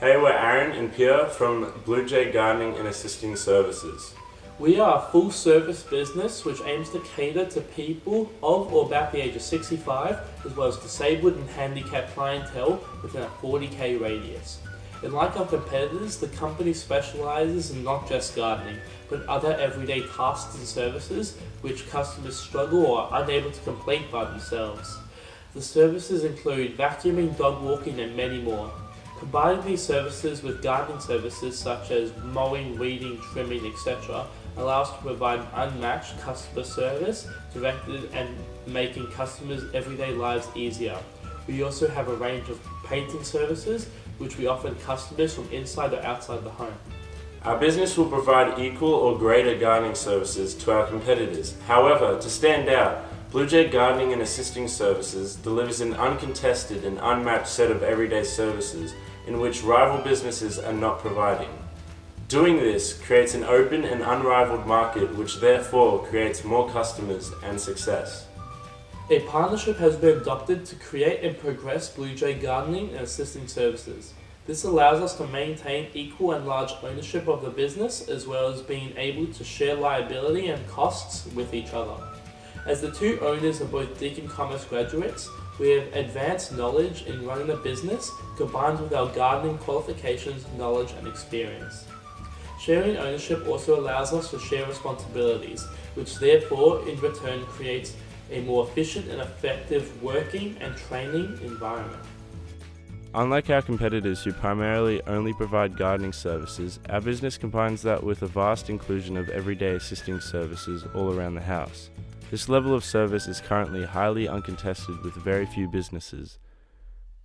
Hey, we're Aaron and Pierre from Bluejay Gardening and Assisting Services. We are a full-service business which aims to cater to people of or about the age of 65, as well as disabled and handicapped clientele within a 40k radius. Unlike our competitors, the company specializes in not just gardening, but other everyday tasks and services which customers struggle or are unable to complete by themselves. The services include vacuuming, dog walking, and many more. Combining these services with gardening services such as mowing, weeding, trimming, etc. allows us to provide unmatched customer service directed and making customers' everyday lives easier. We also have a range of painting services which we offer to customers from inside or outside the home. Our business will provide equal or greater gardening services to our competitors. However, to stand out, Bluejay Gardening and Assisting Services delivers an uncontested and unmatched set of everyday services in which rival businesses are not providing. Doing this creates an open and unrivaled market, which therefore creates more customers and success. A partnership has been adopted to create and progress Bluejay Gardening and Assisting Services. This allows us to maintain equal and large ownership of the business, as well as being able to share liability and costs with each other. As the two owners are both Deakin Commerce graduates, we have advanced knowledge in running a business combined with our gardening qualifications, knowledge and experience. Sharing ownership also allows us to share responsibilities, which therefore in return creates a more efficient and effective working and training environment. Unlike our competitors who primarily only provide gardening services, our business combines that with a vast inclusion of everyday assisting services all around the house. This level of service is currently highly uncontested with very few businesses.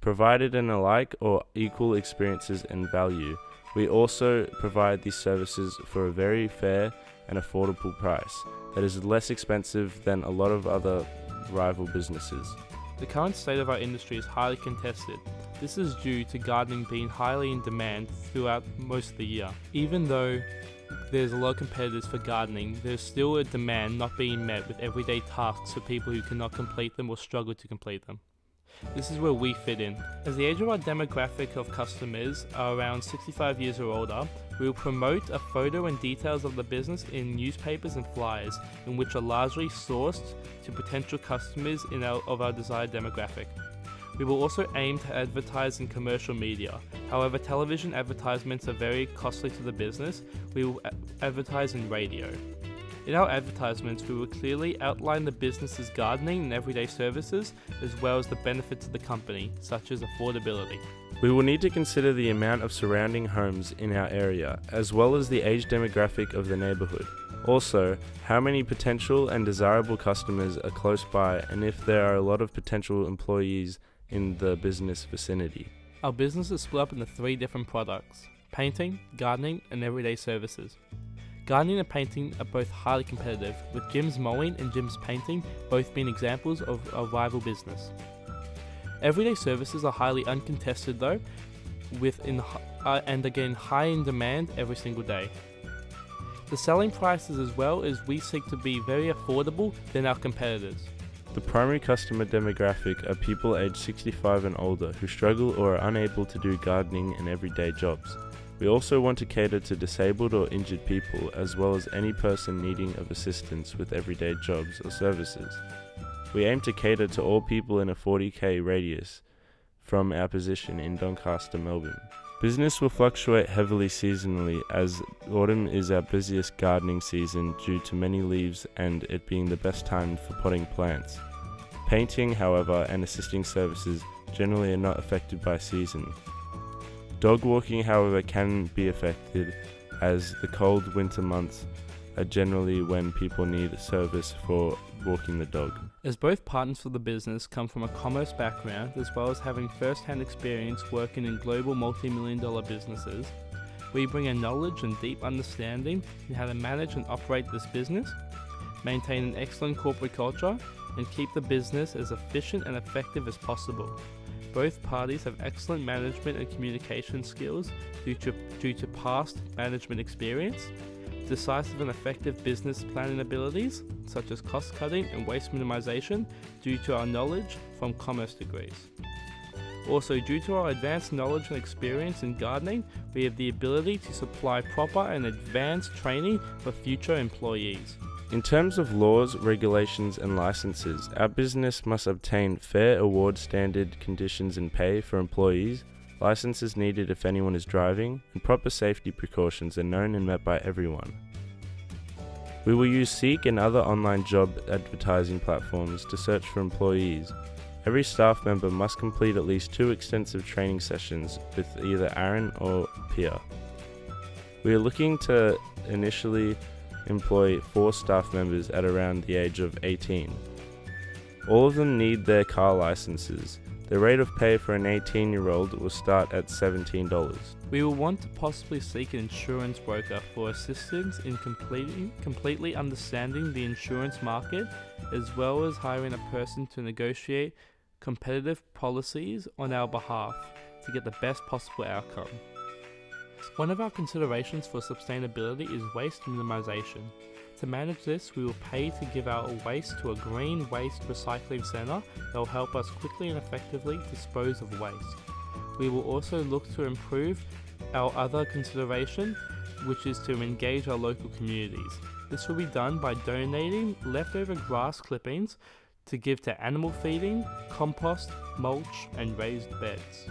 Provided an alike or equal experiences and value, we also provide these services for a very fair and affordable price that is less expensive than a lot of other rival businesses. The current state of our industry is highly contested. This is due to gardening being highly in demand throughout most of the year. Even though there's a lot of competitors for gardening, there's still a demand not being met with everyday tasks for people who cannot complete them or struggle to complete them. This is where we fit in. As the age of our demographic of customers are around 65 years or older, we will promote a photo and details of the business in newspapers and flyers, in which are largely sourced to potential customers of our desired demographic. We will also aim to advertise in commercial media. However, television advertisements are very costly to the business. We will advertise in radio. In our advertisements, we will clearly outline the business's gardening and everyday services, as well as the benefits of the company, such as affordability. We will need to consider the amount of surrounding homes in our area, as well as the age demographic of the neighborhood. Also, how many potential and desirable customers are close by, and if there are a lot of potential employees in the business vicinity. Our business is split up into 3 different products: painting, gardening, and everyday services. Gardening and painting are both highly competitive, with Jim's Mowing and Jim's Painting both being examples of a rival business. Everyday services are highly uncontested though, and again high in demand every single day. The selling prices as well as we seek to be very affordable than our competitors. The primary customer demographic are people aged 65 and older who struggle or are unable to do gardening and everyday jobs. We also want to cater to disabled or injured people, as well as any person needing of assistance with everyday jobs or services. We aim to cater to all people in a 40k radius from our position in Doncaster, Melbourne. Business will fluctuate heavily seasonally, as autumn is our busiest gardening season due to many leaves and it being the best time for potting plants. Painting, however, and assisting services generally are not affected by season. Dog walking, however, can be affected, as the cold winter months are generally when people need service for walking the dog. As both partners for the business come from a commerce background, as well as having first-hand experience working in global multi-million-dollar businesses, we bring a knowledge and deep understanding in how to manage and operate this business, maintain an excellent corporate culture, and keep the business as efficient and effective as possible. Both parties have excellent management and communication skills due to past management experience, decisive and effective business planning abilities, such as cost cutting and waste minimization, due to our knowledge from commerce degrees. Also, due to our advanced knowledge and experience in gardening, we have the ability to supply proper and advanced training for future employees. In terms of laws, regulations and licenses, our business must obtain fair award standard conditions and pay for employees, licenses needed if anyone is driving, and proper safety precautions are known and met by everyone. We will use Seek and other online job advertising platforms to search for employees. Every staff member must complete at least 2 extensive training sessions with either Aaron or Pia. We are looking to initially employ 4 staff members at around the age of 18. All of them need their car licenses. The rate of pay for an 18-year-old will start at $17. We will want to possibly seek an insurance broker for assistance in completely understanding the insurance market, as well as hiring a person to negotiate competitive policies on our behalf to get the best possible outcome. One of our considerations for sustainability is waste minimization. To manage this, we will pay to give our waste to a green waste recycling centre that will help us quickly and effectively dispose of waste. We will also look to improve our other consideration, which is to engage our local communities. This will be done by donating leftover grass clippings to give to animal feeding, compost, mulch and raised beds.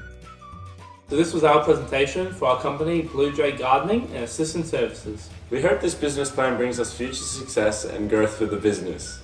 So this was our presentation for our company, Bluejay Gardening and Assistant Services. We hope this business plan brings us future success and growth for the business.